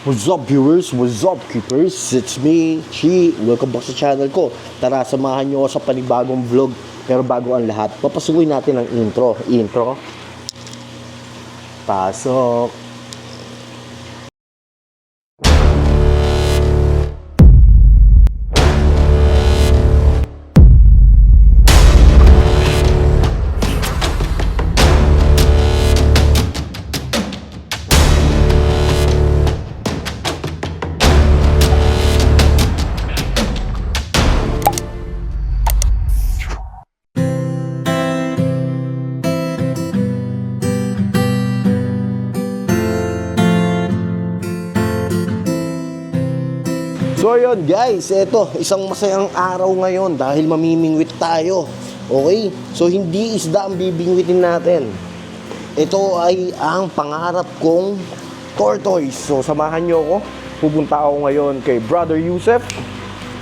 What's up viewers? What's up keepers? It's me, Chi. Welcome back sa channel ko. Tara, samahan nyo ako sa panibagong vlog. Pero bago ang lahat, papasukin natin ang intro. Intro. Pasok. So yun guys, eto, isang masayang araw ngayon dahil mamimingwit tayo. Okay? So hindi isda ang bibingwitin natin. Ito ay ang pangarap kong tortoise. So samahan nyo ako. Pupunta ako ngayon kay Brother Yusef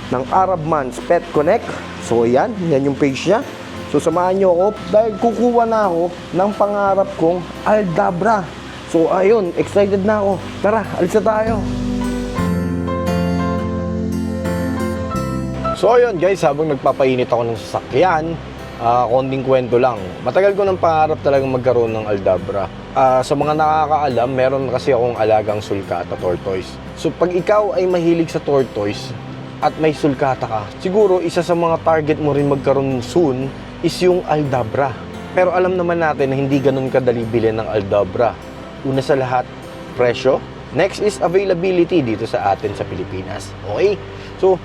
ng Arab Man's Pet Connect. So yan yung page niya. So samahan nyo ako dahil kukuha na ako ng pangarap kong Aldabra. So ayun, excited na ako. Tara, alis na tayo. So ayun guys, habang nagpapainit ako ng sasakyan, konting kwento lang. Matagal ko ng pangarap talagang magkaroon ng Aldabra. Sa mga nakakaalam, meron kasi akong alagang sulcata tortoise. So pag ikaw ay mahilig sa tortoise at may sulcata ka, siguro isa sa mga target mo rin magkaroon soon is yung Aldabra. Pero alam naman natin na hindi ganun kadali bilhin ng Aldabra. Una sa lahat, presyo. Next is availability dito sa atin sa Pilipinas. Okay? So,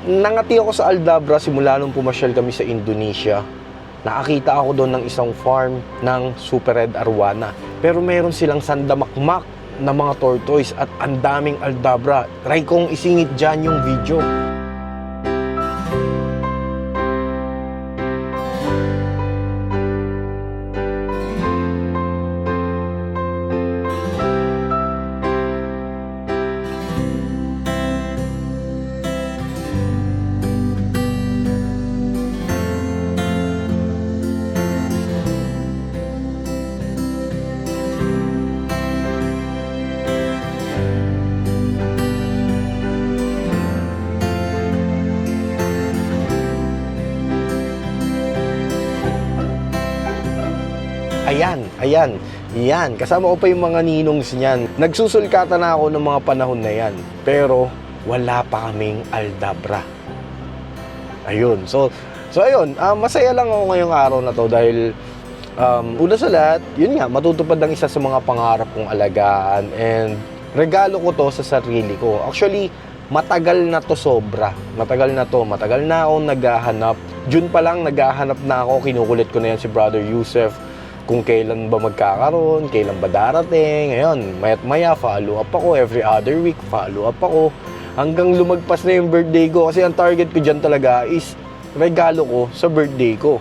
nangati ako sa Aldabra simula nung pumasyal kami sa Indonesia. Nakakita ako doon ng isang farm ng Super Red Arowana. Pero meron silang sandamakmak na mga tortoise at ang daming Aldabra. Try kong isingit dyan yung video. Ayan. Kasama ko pa yung mga ninongs niyan. Nagsusulkata na ako ng mga panahon na yan. Pero wala pa kaming Aldabra. Ayun. So ayun. Masaya lang ako ngayong araw na to dahil una sa lahat, yun nga, matutupad ang isa sa mga pangarap kong alagaan. And regalo ko to sa sarili ko. Actually, matagal na to sobra. Matagal na akong naghahanap. June pa lang naghahanap na ako. Kinukulit ko na yan si Brother Yusef. Kung kailan ba magkakaroon, kailan ba darating. Ngayon, maya't maya, follow up ako. Every other week, follow up ako. Hanggang lumagpas na yung birthday ko. Kasi ang target ko dyan talaga is regalo ko sa birthday ko.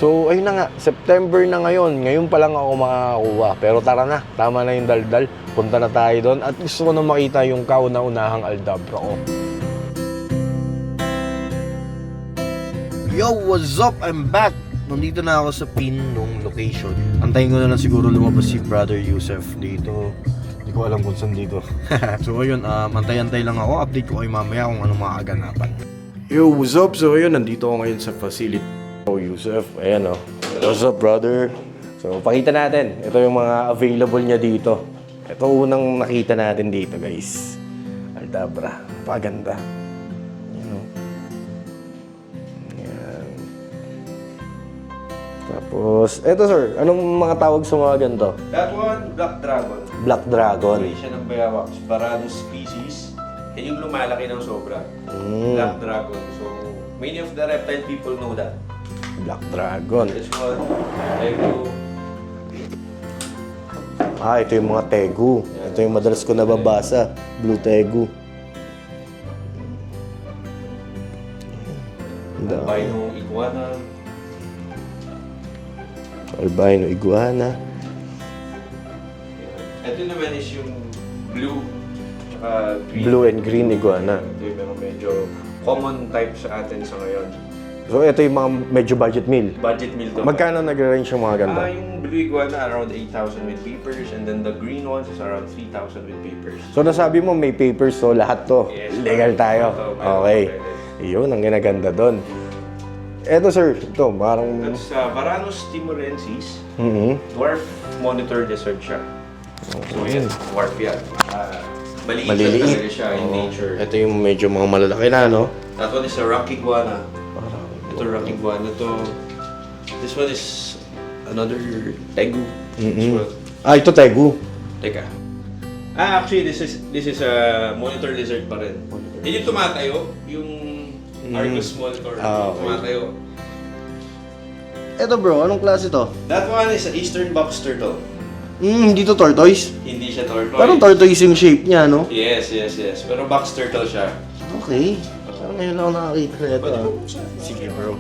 So, ayun na nga. September na ngayon. Ngayon pa lang ako makakakuha. Pero tara na. Tama na yung daldal. Punta na tayo doon. At gusto ko na makita yung kauna-unahang Aldabra ko. Yo, what's up? I'm back. Nandito na ako sa pin nung location. Antayin ko na lang siguro lumabas si Brother Yusef dito. Hindi ko alam kung saan dito. So ayun, antay-antay lang ako. Update ko kayo mamaya kung anong makakaganapan. Yo, what's up? So ayun, nandito ako ngayon sa facility. Oh, Yusef, ayan oh. What's up, brother? So pakita natin. Ito yung mga available niya dito. Ito unang nakita natin dito, guys. Aldabra. Paganda. Tapos, eto sir, anong mga tawag sa mga ganito? That one, Black Dragon. Black Dragon. Ito siya ng bayawak. Varanus species. Yan yung lumalaki ng sobra. Black Dragon. So, many of the reptile people know that. Black Dragon. This one, Tegu. Ito yung mga Tegu. Ito yung madalas ko nababasa. Blue Tegu. Albino iguana. Albino iguana. Ito naman is yung blue Green. Blue and green iguana. Ito yung medyo common type sa atin sa ngayon. So, ito yung mga medyo budget meal. Budget meal to. Magkano nag-range yung mga ganda? Yung Blue Iguana around 8,000 with papers, and then the green ones is around 3,000 with papers. So, nasabi mo may papers, so lahat to. Yes, Legal tayo. Okay. Iyon, ang ginaganda doon. Eto sir, ito, parang... That's Varanus timorensis. Mhm. Dwarf monitor lizard siya. So yan, dwarf yan. Maliit lang Maliliit. talaga siya in nature. Ito yung medyo mga malalaki na, no? That one is a rock iguana. Ito rock iguana to. This one is another tegu. This one. Ah, ito tegu. Teka. Actually, this is a monitor lizard pa rin. Yan yung tumatayo, yung Argus monitor. Ah, okay. Tumatayo. Eto bro, anong klase to? That one is an eastern box turtle. Hindi to tortoise. Hindi siya tortoise. Parang tortoise yung shape niya, no? Yes. Pero box turtle siya. Okay. Parang ngayon lang ako nakakita na ito. Ah. Sige bro,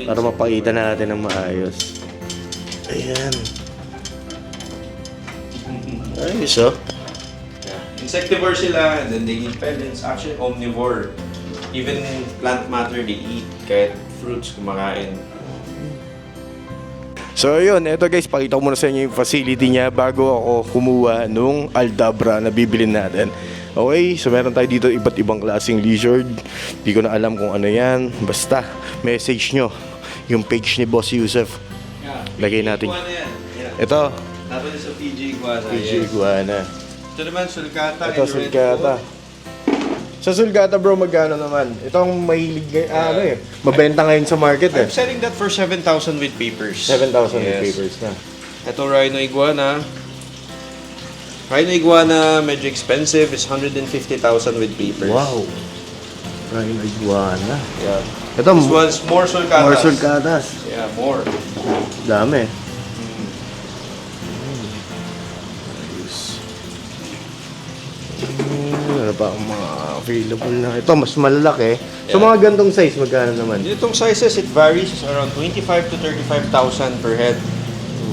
para mapakita natin ng maayos. Ayan. Ayos oh. Yeah. Insectivore sila, and then they eat pellets. Actually, omnivore. Even plant matter they eat, kahit fruits kumakain. So yun, eto guys, pakita ko muna sa inyo yung facility niya bago ako kumuha nung Aldabra na bibilin natin. Okay, so meron tayo dito iba't ibang klaseng lizard. Di ko na alam kung ano yan. Basta, message nyo yung page ni Boss Yusef. Lagay natin. Iguana yan. Yeah. Ito, Tapos sa Fiji iguana. Fiji Iguana. Ito naman, sulcata. Ito, sulcata. Sa sulcata bro, magkano naman? Itong mahilig, mabenta ngayon sa market eh. I'm selling that for 7,000 with papers. 7,000 with papers na. Ito, Rhino iguana. Rhino iguana, medyo expensive. It's 150,000 with papers. Wow. Rhino Iguana. Yeah. Ito, This one's more sulcatas. more sulcatas. Yeah, more. Dami. Ano pa ang mga available na? Ito, mas malalaki. So, Yeah. mga gantong size, magkano naman? Itong sizes, it varies. It's around 25 to 35,000 per head.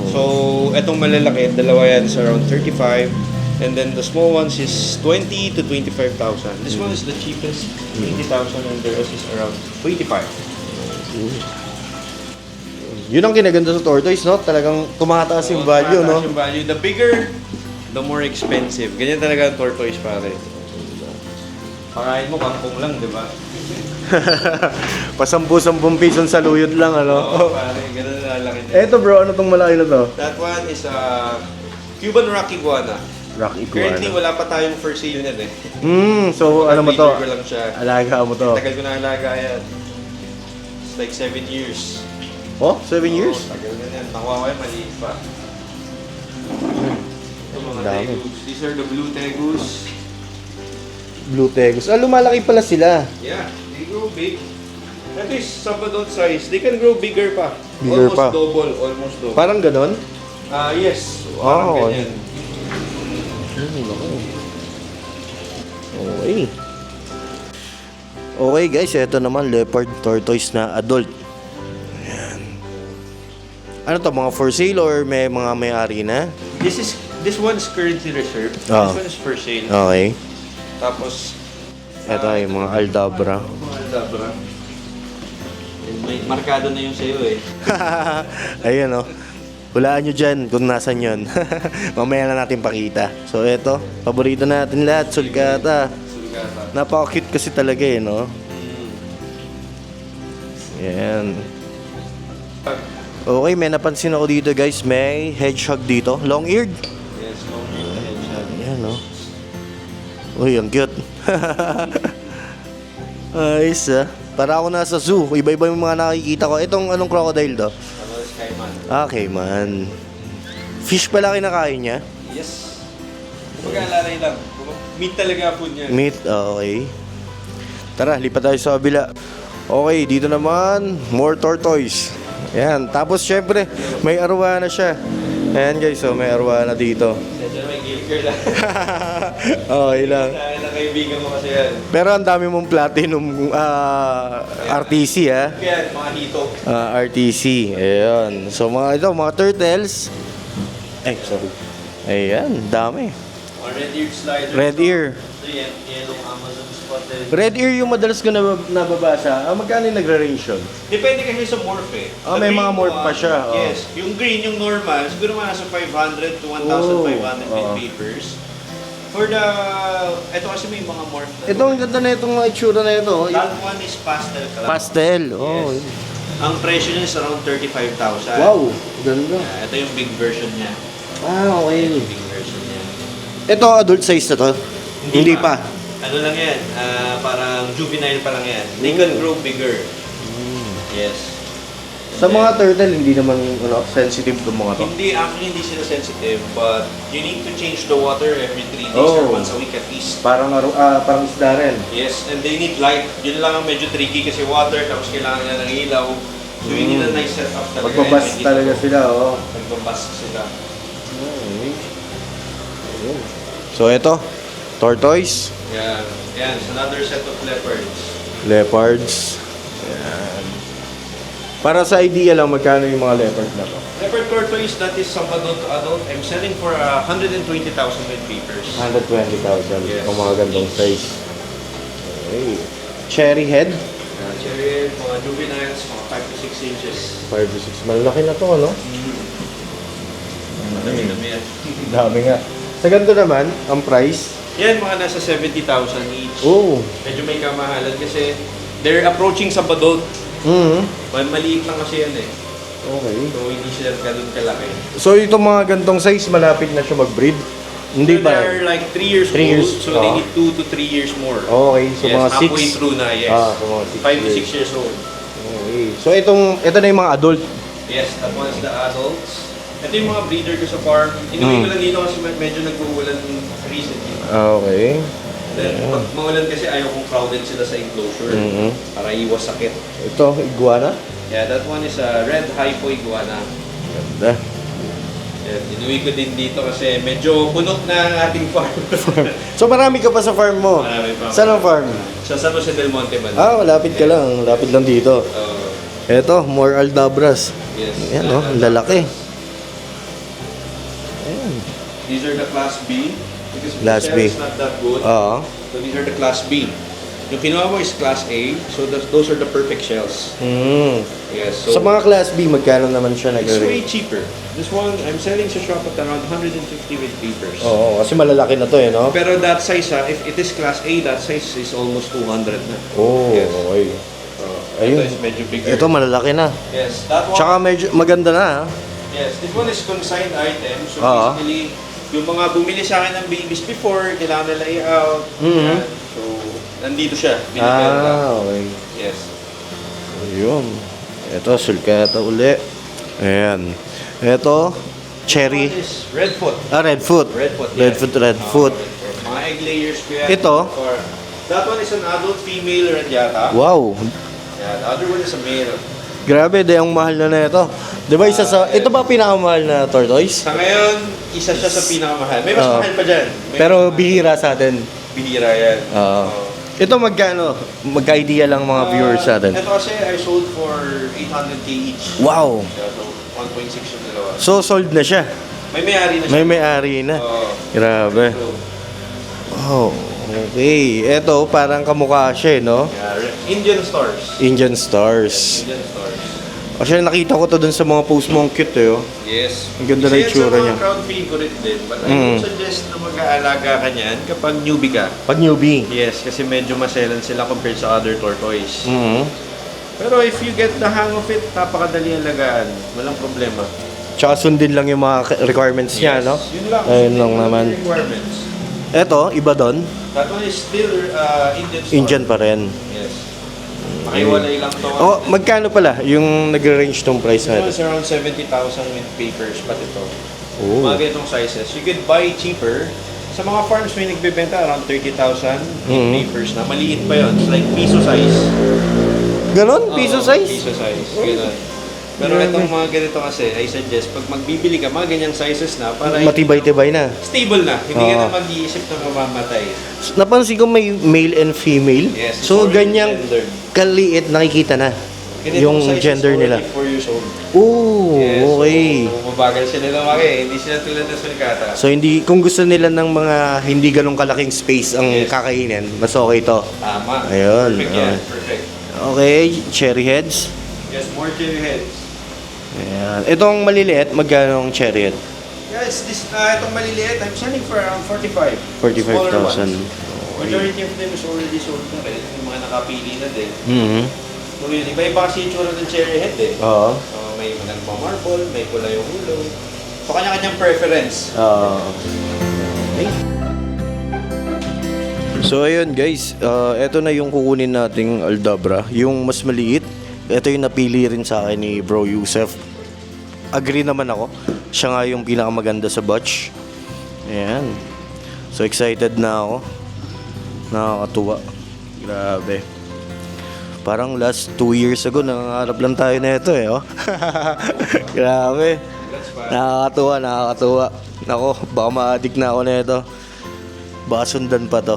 So, etong malalaki, dalawa yan is around 35. And then the small ones is 20 to 25,000. This one is the cheapest, 20,000, and the rest is around 25. Yun ang kinaganda sa tortoise, no? Talagang tumataas yung value, no? Tumataas yung value. The bigger, the more expensive. Ganyan talaga ang tortoise, pare. Pakain mo, kangkong lang, di ba? Pasampu-sampung piso sa luyot lang, ano? Oo, pare. Ganun na lalaki niya. Eto bro, ano tong malaki na to? That one is a Cuban rock iguana. Rock Currently, Iguana. wala pa tayong for sale niyan eh. So ano mo to? Breeder ko lang siya. Alaga mo to. Tagal ko na alaga yan. It's like 7 years. Oh, 7 years? Oo, tagal na yan. Nakuha ko yan, maliit pa. Ito mga Dami. tegus. These are the blue tegus. Blue tegus. Ah, lumalaki pala sila. Yeah, they grow big. Ito is sabadot size. They can grow bigger pa. Bigger almost pa. Almost double. Parang ganon? Yes. Wow. Parang ganyan. Okay. Okay guys, ito naman leopard tortoise na adult. Ayan. Ano to, mga for sale or may mga may-ari na? This one is currently reserved. Oh. This one is for sale. Okay. Tapos Ito ay mga Aldabra. mga Aldabra. May markado na yung sa'yo eh. Ayun oh. Hulaan nyo dyan kung nasan yun. Mamaya na natin pakita. So eto, paborito natin lahat, sulcata. Sulcata. Napaka-cute kasi talaga eh, no? Yan. Okay, may napansin ako dito guys. May hedgehog dito. Long-eared. Yes, long-eared hedgehog. Ayan, no? Uy, ang cute. Ayos ah. Para ako nasa zoo. Iba-iba yung mga nakikita ko. Itong anong crocodile to? Ano is Cayman? Okay, man. Fish pala kinakain niya? Yes. Mag-aalalay lang. Meat talaga food niya. Meat, okay. Tara, lipat tayo sa kabila. Okay, dito naman, more tortoise. Ayan, tapos syempre, may arwana siya. Ayan guys, so may arwana dito. Medyo may gilker lang. Okay lang. Dahil na kaibigan mo kasi yan. Pero ang dami mong platinum RTC ha. Yan, mga hito. RTC. Ayan. So mga ito, mga turtles. Ay, sorry. Ayan, dami. Mga red-eared sliders. Red ear. Ito yan, yellow Amazon spotted. Red ear yung madalas ko nababasa. Magkano yung nagre-range yun? Depende kasi sa morph eh. Ah, Sa may green mga morph one, pa siya, oh. Yes. Yung green, yung normal, siguro mga nasa 500 to 1,500 Oh. papers. For the... Ito kasi may mga morph na. Ito, ang ganda na itong itsura na ito. That one is pastel color. Pastel. Oh. Yes. Ang presyo niya is around 35,000. Wow, ganda. Ito yung big version niya. Ah, okay. Yung big version niya. Ito, adult size na to? Hindi pa. Ano lang yan, parang juvenile pa lang yan. They can grow bigger. Yes. Sa mga turtle, hindi naman sensitive to mga to. Hindi, actually hindi sila sensitive, but you need to change the water every 3 days or once a week at least. Parang, parang isda rin. Yes, and they need light. Yun lang ang medyo tricky kasi water, tapos kailangan nila ng ilaw. So you need a nice setup talaga. Magbabas talaga sila, oh. Magbabas sila. Okay. Ayun. So, ito, tortoise, Yan. Yan, it's another set of leopards. leopards. Ayan. Para sa idea lang, magkano yung mga leopard na to? Leopard tortoise, that is some adult to adult. I'm selling for 120,000 with papers. 120,000. Yes. Kung mga gandong size. Okay. Cherry head, Cherry, mga juveniles, mga 5 to 6 inches. 5 to 6. Malaki na to, ano? Dami-dami yan. Dami nga. Sa ganito naman, ang price. Yan, mga nasa 70,000 each. Oh. Medyo may kamahalan kasi they're approaching sa adult. Mm-hmm. Maliit lang kasi yan eh. Okay. So, hindi sila ganun kalaki. So, itong mga gantong size, malapit na siya mag-breed? Hindi So, pa. they're like 3 years 3 old, years, so they need 2 to 3 years more. Okay, so yes, mga 6. halfway through na, yes. So mga 5 to 6 years old. Okay. So, ito na yung mga adult. Yes, that one is the adults. Ito yung mga breeder ko sa farm. Inuwi ko lang dito kasi medyo nag-uulan recently. Okay. Then, pag maulan kasi ayaw kong crowded sila sa enclosure para iwas sakit. Ito, iguana. Yeah, that one is a red hypo iguana. Ganda. Yan, inuwi ko din dito kasi medyo punot na ang ating farm. So, marami ka pa sa farm mo? Marami pa. Saan ang farm? Sa San Jose del Monte man. Malapit ka lang. Lapit lang dito. Ito, more aldabras. Yes. Ayan, oh, ang lalaki. Ayan. These are the class B. Because Class the shell B. is not that good. Oo. So these are the class B. Yung kinuha mo is class A. So those are the perfect shells. Yes. So Sa mga class B, magkano naman siya it's way nag-rate? cheaper. This one, I'm selling sa shop at around 150 with papers. Oo, kasi malalaki na to eh, no? Pero that size, if it is class A, that size is almost 200 na. Oo, Yes. okay. Ito Ayun. is medyo bigger. Ito, malalaki na. Yes, that one. Tsaka medyo maganda na, ha? Yes, this one is consigned item. So Oo. basically, yung mga bumili sa akin ng babies before, kailangan nila i-out. Mhm. Yan. So, nandito siya. Binibenta. Okay. Yes. Ayun. Ito, sulcata uli. Ayan. Ito, cherry. This one is red foot. Red foot. Red foot, Red yes. foot, red foot. Mga egg layers ko yan. Ito? That one is an adult female red yata. Wow. Yeah, the other one is a male. Grabe, de ang mahal na ito. Di ba isa sa... Ito ba pinakamahal na tortoise? Sa ngayon, isa siya sa pinakamahal. May mas Oo. mahal pa dyan. May Pero mas mahal. bihira sa atin. Bihira yan. Oo. Ito magkano? Magka-idea lang mga viewers sa atin. Ito kasi I sold for 800k each. Wow. Yeah, so 1.6 yung dalawa. So, sold na siya. May may-ari na siya. May may-ari na. Oo. Grabe. So, Wow. Okay. Ito, parang kamukha siya, no? yeah, Indian stars. Indian Stars. Indian stars. Actually, nakita ko to dun sa mga post mo. Ang cute, eh, oh. Yes. Ang ganda ng Kasi yan itsura sa niya. mga crowd favorite din. But I Mm. would suggest na mag-aalaga ka niyan kapag newbie ka. Pag newbie. Yes, kasi medyo maselan sila compared sa other tortoise. Mhm. Pero if you get the hang of it, napakadali ang lagaan. Walang problema. Tsaka sundin lang yung mga requirements niya, Yes, no? Yun lang. Ayun lang Walang naman. requirements. Ito, iba doon. That one is still Indian star. Indian pa rin. Yes. Makiwalay lang to. Oh, magkano pala yung nag-range tong price This one natin? is around 70,000 with papers, pati ito. Oh. Mga ganitong sizes. You could buy cheaper. Sa mga farms may nagbebenta around 30,000 with Mhm. papers na maliit pa yun. It's like piso size. Ganon? Piso Oo, size? Piso size. Ganun. Pero itong mga ganito kasi, I suggest, pag magbibili ka, mga ganyang sizes na, para Matibay-tibay na. stable na. Hindi ka Oo. na mag-iisip na mamamatay. Napansin ko may male and female. Yes. So, it's already ganyang gendered. kaliit nakikita na. Yung gender nila. 4 years old. Oh, Yes, okay. So, mabagal sila lumaki. Hindi sila tulad ng sulcata. So hindi kung gusto nila ng mga hindi ganong kalaking space ang kakainin, mas okay to. Tama. Ayun, Perfect yan. okay. Perfect. Okay, cherry heads. Yes, more cherry heads. Ayan. Itong maliliit, magkano ang cherry head? Yes, itong maliliit, I'm selling for around 45. 45,000. Majority of them is already sold na rin. Yung mga nakapili na din. Mhm. So yun, iba-iba kasi yung tsura ng cherry head eh. Oo. May marble, may kulay yung ulo. So kanya-kanyang preference. Okay. So ayun guys, eto na yung kukunin nating Aldabra, yung mas maliit. Ito yung napili rin sa akin ni Bro Yusef. Agree naman ako. Siya nga yung pinakamaganda sa batch. Ayan. So excited na ako. Nakakatuwa. Grabe. Parang last 2 years ago, nangangarap lang tayo na ito eh. Oh. Grabe. Nakakatuwa. Nako, baka ma-addict na ako na ito. Baka sundan pa to.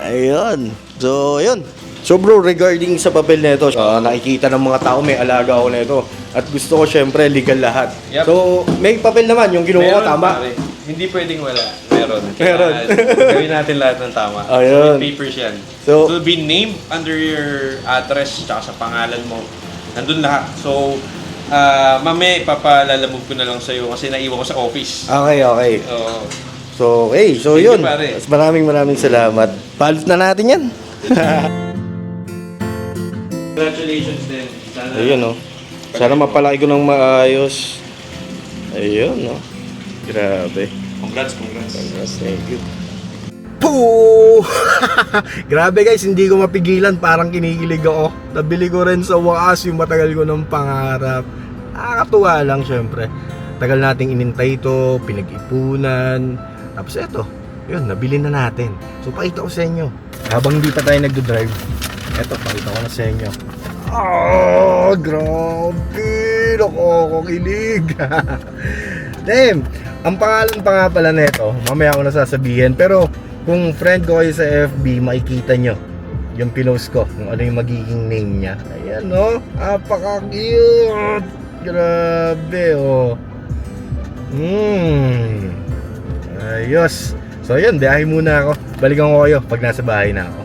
Ayun. So, ayun. So bro, regarding sa papel na ito, nakikita ng mga tao may alaga ako na ito. At gusto ko syempre legal lahat. Yep. So, may papel naman yung kinuha ko, tama? Pare. Hindi pwedeng wala. Meron. Meron. Gawin natin lahat ng tama. Ayun. So, may papers yan. So- It will be named under your address tsaka sa pangalan mo. Nandun lahat. So, mamaya ipapalalamog ko na lang sa'yo kasi naiwan ko sa office. Okay. Oo. So, okay. So, Thank you, yun. pare. Mas maraming salamat. Palot na natin yan. Congratulations din. Sana, Ayun, no. Sana mapalaki ko ng maayos. Ayun, no. Grabe. Congrats. Thank you. Poo! Grabe guys, hindi ko mapigilan. Parang kinikilig ako. Nabili ko rin sa wakas yung matagal ko ng pangarap. Nakakatuwa lang syempre. Tagal nating inintay ito, pinag-ipunan. Tapos eto, yun, nabili na natin. So pakita ko sa inyo. Habang hindi pa tayo nagdo-drive, eto, pakita ko na sa inyo. Oh, grabe! Nakakakilig! Damn! Ang pangalan pa nga pala nito, mamaya ko na sasabihin. Pero kung friend ko kayo sa FB, makikita nyo yung pinost ko, kung ano yung magiging name niya. Ayan, no? Apaka-cute! Grabe, oh. Ayos. So, yun, biyahe muna ako. Balikan ko kayo pag nasa bahay na ako.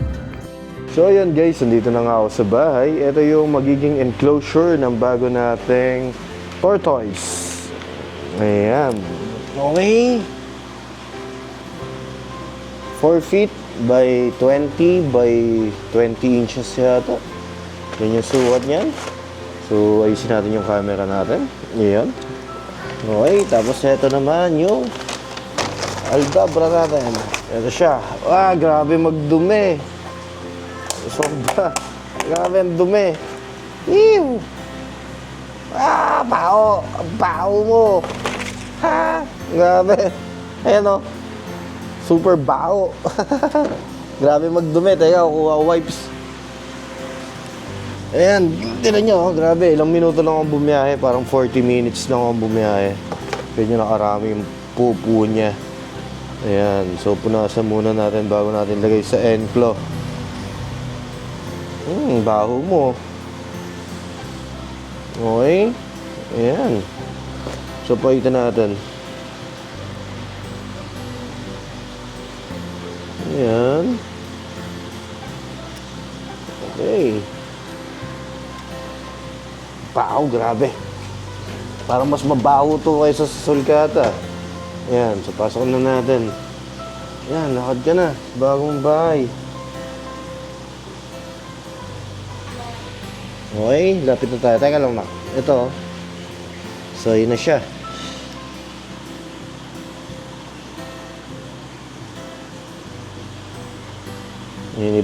So, ayun guys, nandito na nga ako sa bahay. Ito yung magiging enclosure ng bago nating tortoise. Ayan. Okay. 4 feet by 20 by 20 inches yata. Yan yung sukat niyan. So, ayusin natin yung camera natin. Ayan. Okay, tapos ito naman yung Aldabra natin. Ito siya. Grabe magdumi. Sobra. Grabe ang dumi. Ew! Bao! Ang bao mo! Ha! Grabe. Ayan o. Super bao. Grabe magdumi. Teka, kuha wipes. Ayan. Tignan nyo. Grabe. Ilang minuto lang akong bumiyahe. Parang 40 minutes lang akong bumiyahe. Ganyan nakarami yung pupo niya. Ayan. So, punasan muna natin bago natin lagay sa enclo. Baho mo. Okay. Ayan. So, pakita natin. Ayan. Okay. Baho, grabe. Parang mas mabaho to kaysa sa sulcata. Ayan. So, pasok na natin. Ayan, lakad ka na. Bagong bahay. Okay, lapit na tayo. Teka lang na. Ito. So, yun na siya.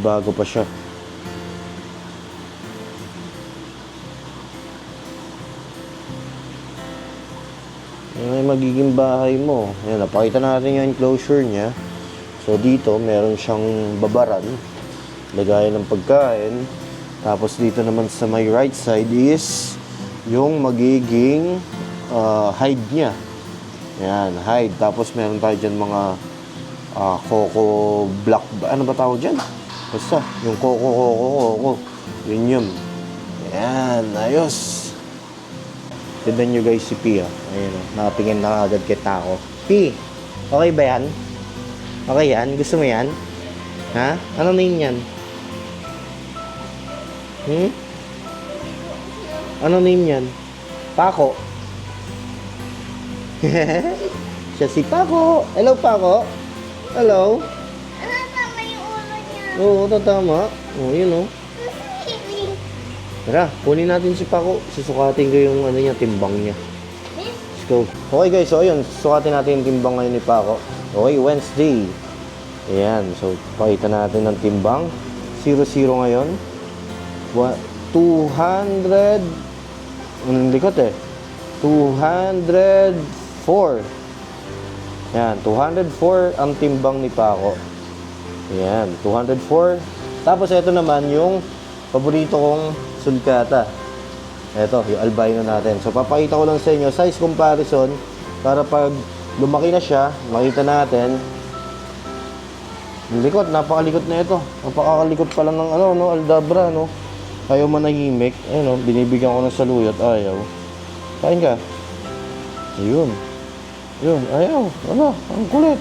Bago pa siya. Yan ay magiging bahay mo. Yan, napakita natin yung enclosure niya. So, dito, meron siyang babaran. Lagayan ng pagkain. Tapos dito naman sa my right side is yung magiging hide niya. Yan, hide. Tapos meron tayo dyan mga coco black. Ano ba tawag dyan? Basta, yung coco. Yun yun. Yan, ayos. Tignan nyo guys si P, ayun, nakatingin na agad kay Taco. P, okay ba yan? Okay yan? Gusto mo yan? Ha? Ano name yan? Ano name yan? Paco. Siya si Paco. Hello, Paco. Hello. Tama yung ulo niya. Oo, tama. Oo, yun Tara, kunin natin si Paco. Susukatin ko yung ano niya, timbang niya. Let's go. Okay guys, so ayun, susukatin natin yung timbang ngayon ni Paco. Okay, Wednesday. Ayan, so pakita natin ng timbang. 0-0 ngayon. 200. Anong likot 204. Ayan, 204 ang timbang ni Paco. Ayan, 204. Tapos ito naman yung paborito kong sulcata. Ito, yung albino natin. So, papakita ko lang sa inyo, size comparison, para pag lumaki na siya, makita natin. Ang likot, napakalikot na ito. Napakalikot pala ng aldabra, no? Ayaw manahimik. Ayun, binibigyan ko ng saluyot. Ayaw. Kain ka. Ayun. Ayun, ayaw. Ang kulit.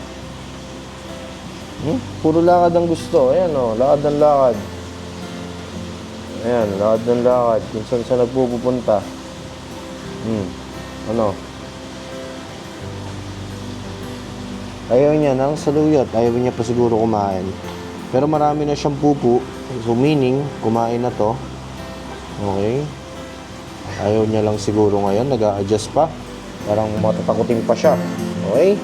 Puro lakad ang gusto. Ayan, lakad ng lakad. Ayan, lakad ng lakad. Kung saan siya nagpupunta. Ayaw niya ng saluyot. Ayaw niya pa siguro kumain. Pero marami na siyang pupu. So meaning, kumain na to. Okay. Ayaw niya lang siguro ngayon. Nag-a-adjust pa. Parang matatakutin pa siya. Okay.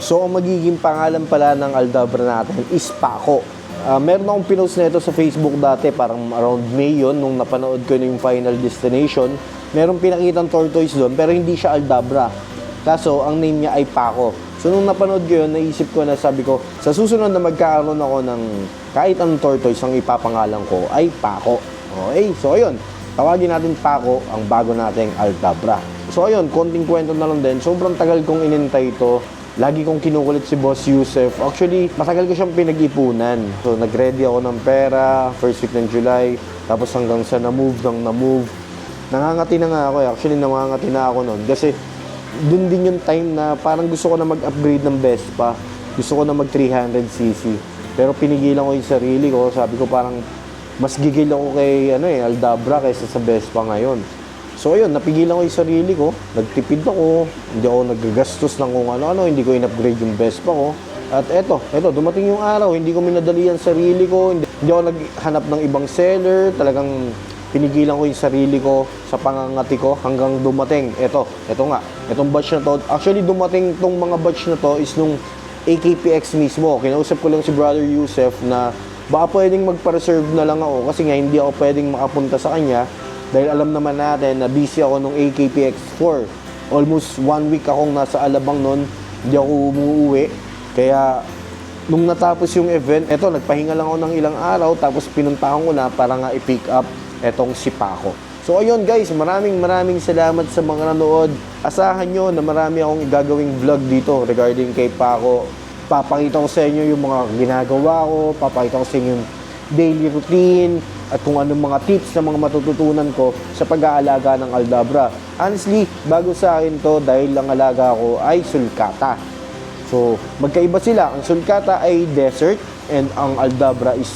So, ang magiging pangalan pala ng aldabra natin is Paco. Meron akong pinost na ito sa Facebook dati, parang around May yun, nung napanood ko na yung Final Destination. Merong pinakitang tortoise doon, pero hindi siya aldabra. Kaso, ang name niya ay Paco. So, nung napanood ko yun, naisip ko na, sabi ko, sa susunod na magkakaroon ako ng kahit anong tortoise, ang ipapangalan ko ay Paco. Okay, so ayun, tawagin natin Paco ang bago nating aldabra. So ayun, konting kwento na lang din. Sobrang tagal kong inintay ito. Lagi kong kinukulit si Boss Yusef. Actually, matagal ko siyang pinag-ipunan. So, nag-ready ako ng pera, first week ng July. Tapos hanggang sa na-move. Nangangati na nga ako. Actually, nangangati na ako noon. Kasi, dun din yung time na parang gusto ko na mag-upgrade ng Vespa. Gusto ko na mag 300cc. Pero pinigilan ko yung sarili ko. Sabi ko parang, mas gigil ako kay Aldabra kaysa sa Vespa ngayon. So ayun, napigilan ko yung sarili ko, nagtipid ako, hindi ako nagagastos ng kung ano-ano, hindi ko in-upgrade yung Vespa ko. At eto, dumating yung araw, hindi ko minadali ang sarili ko, hindi ako naghanap ng ibang seller, talagang pinigilan ko yung sarili ko sa pangangati ko hanggang dumating. Eto nga, etong batch na to. Actually, dumating tong mga batch na to is nung AKPX mismo. Kinausap ko lang si Brother Yusef na baka pwedeng magpa-reserve na lang ako kasi nga hindi ako pwedeng makapunta sa kanya. Dahil alam naman natin na busy ako nung AKPX4. Almost 1 week akong nasa Alabang noon. Hindi ako umuwi. Kaya, nung natapos yung event, nagpahinga lang ako ng ilang araw. Tapos pinuntahan ko na para nga i-pick up etong si Paco. So ayun guys, maraming salamat sa mga nanood. Asahan nyo na marami akong gagawing vlog dito regarding kay Paco. Papakita ko sa inyo yung mga ginagawa ko. Papakita ko sa inyo yung daily routine at kung anong mga tips na mga matututunan ko sa pag-aalaga ng aldabra. Honestly, bago sa akin to dahil lang alaga ko ay sulcata. So, magkaiba sila. Ang sulcata ay desert and ang aldabra is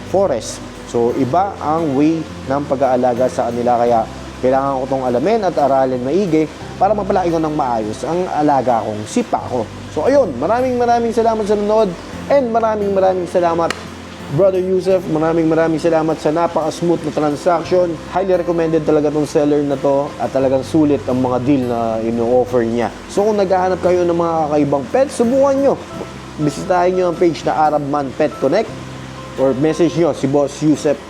forest. So, iba ang way ng pag-aalaga sa kanila. Kaya, kailangan ko itong alamin at aralin maigi para mapalaki ko ng maayos ang alaga kong si Paco. So, ayun. Maraming salamat sa nanood and maraming salamat Brother Yusef, maraming salamat sa napaka-smooth na transaction. Highly recommended talaga tong seller na to at talagang sulit ang mga deal na ino-offer niya. So kung naghahanap kayo ng mga kakaibang pet, subukan nyo. Bisitahin nyo ang page na Arab Man Pet Connect or message nyo si Boss Yusef.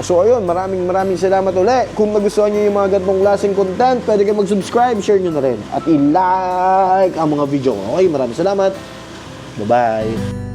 So ayun, maraming salamat ulit. Kung nagustuhan nyo yung mga ganitong klaseng content, pwede kayo mag-subscribe, share nyo na rin. At i-like ang mga video ko. Okay, maraming salamat. Bye-bye.